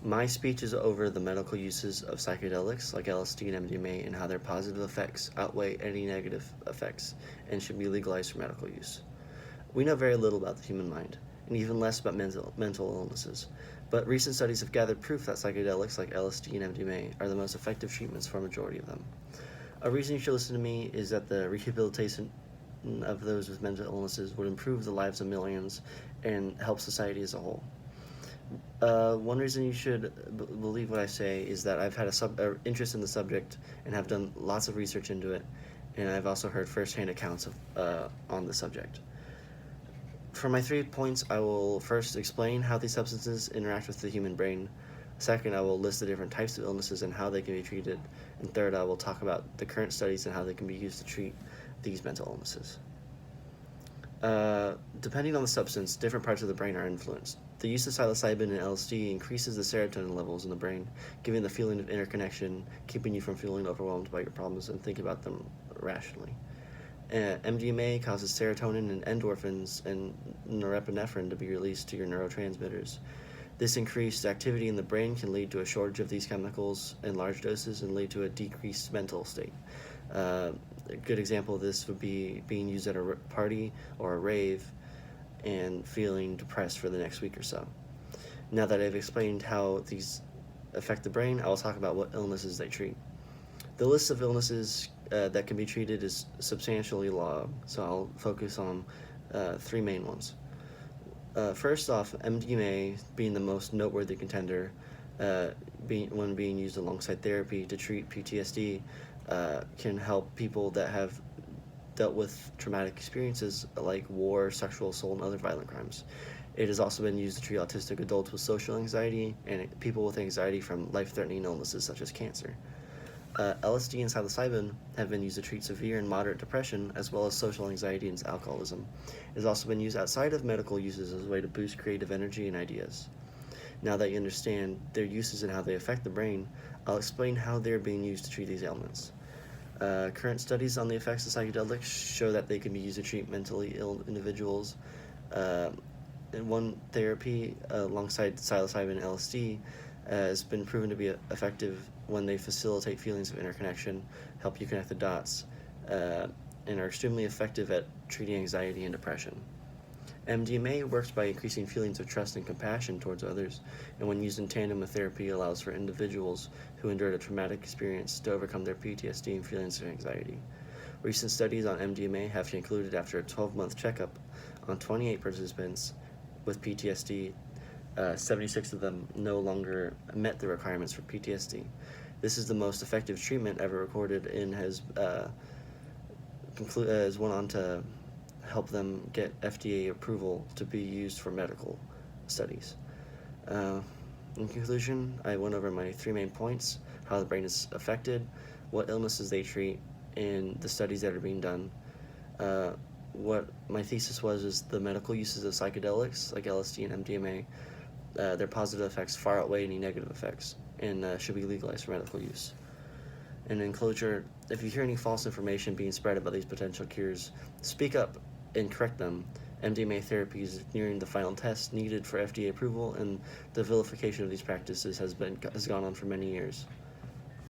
My speech is over the medical uses of psychedelics like LSD and MDMA and how their positive effects outweigh any negative effects and should be legalized for medical use. We know very little about the human mind, and even less about mental illnesses, but recent studies have gathered proof that psychedelics like LSD and MDMA are the most effective treatments for a majority of them. A reason you should listen to me is that the rehabilitation of those with mental illnesses would improve the lives of millions and help society as a whole. One reason you should believe what I say is that I've had a interest in the subject and have done lots of research into it, and I've also heard firsthand accounts on the subject. For my 3 points, I will first explain how these substances interact with the human brain. Second, I will list the different types of illnesses and how they can be treated. And third, I will talk about the current studies and how they can be used to treat these mental illnesses. Depending on the substance, different parts of the brain are influenced. The use of psilocybin and LSD increases the serotonin levels in the brain, giving the feeling of interconnection, keeping you from feeling overwhelmed by your problems and thinking about them rationally. MDMA causes serotonin and endorphins and norepinephrine to be released to your neurotransmitters. This increased activity in the brain can lead to a shortage of these chemicals in large doses and lead to a decreased mental state. A good example of this would be being used at a party or a rave and feeling depressed for the next week or so. Now that I've explained how these affect the brain, I will talk about what illnesses they treat. The list of illnesses that can be treated is substantially long, so I'll focus on three main ones. First off, MDMA being the most noteworthy contender, when being used alongside therapy to treat PTSD, can help people that have dealt with traumatic experiences like war, sexual assault, and other violent crimes. It has also been used to treat autistic adults with social anxiety and people with anxiety from life-threatening illnesses such as cancer. LSD and psilocybin have been used to treat severe and moderate depression, as well as social anxiety and alcoholism. It has also been used outside of medical uses as a way to boost creative energy and ideas. Now that you understand their uses and how they affect the brain, I'll explain how they're being used to treat these ailments. Current studies on the effects of psychedelics show that they can be used to treat mentally ill individuals. And one therapy alongside psilocybin and LSD has been proven to be effective when they facilitate feelings of interconnection, help you connect the dots, and are extremely effective at treating anxiety and depression. MDMA works by increasing feelings of trust and compassion towards others, and when used in tandem with therapy, allows for individuals who endured a traumatic experience to overcome their PTSD and feelings of anxiety. Recent studies on MDMA have concluded after a 12-month checkup on 28 participants with PTSD, 76 of them no longer met the requirements for PTSD. This is the most effective treatment ever recorded and has went on to help them get FDA approval to be used for medical studies. In conclusion, I went over my 3 main points: how the brain is affected, what illnesses they treat, and the studies that are being done. What my thesis was is the medical uses of psychedelics like LSD and MDMA, their positive effects far outweigh any negative effects and should be legalized for medical use. And in closure, if you hear any false information being spread about these potential cures, speak up and correct them. MDMA therapy is nearing the final test needed for FDA approval, and the vilification of these practices has gone on for many years.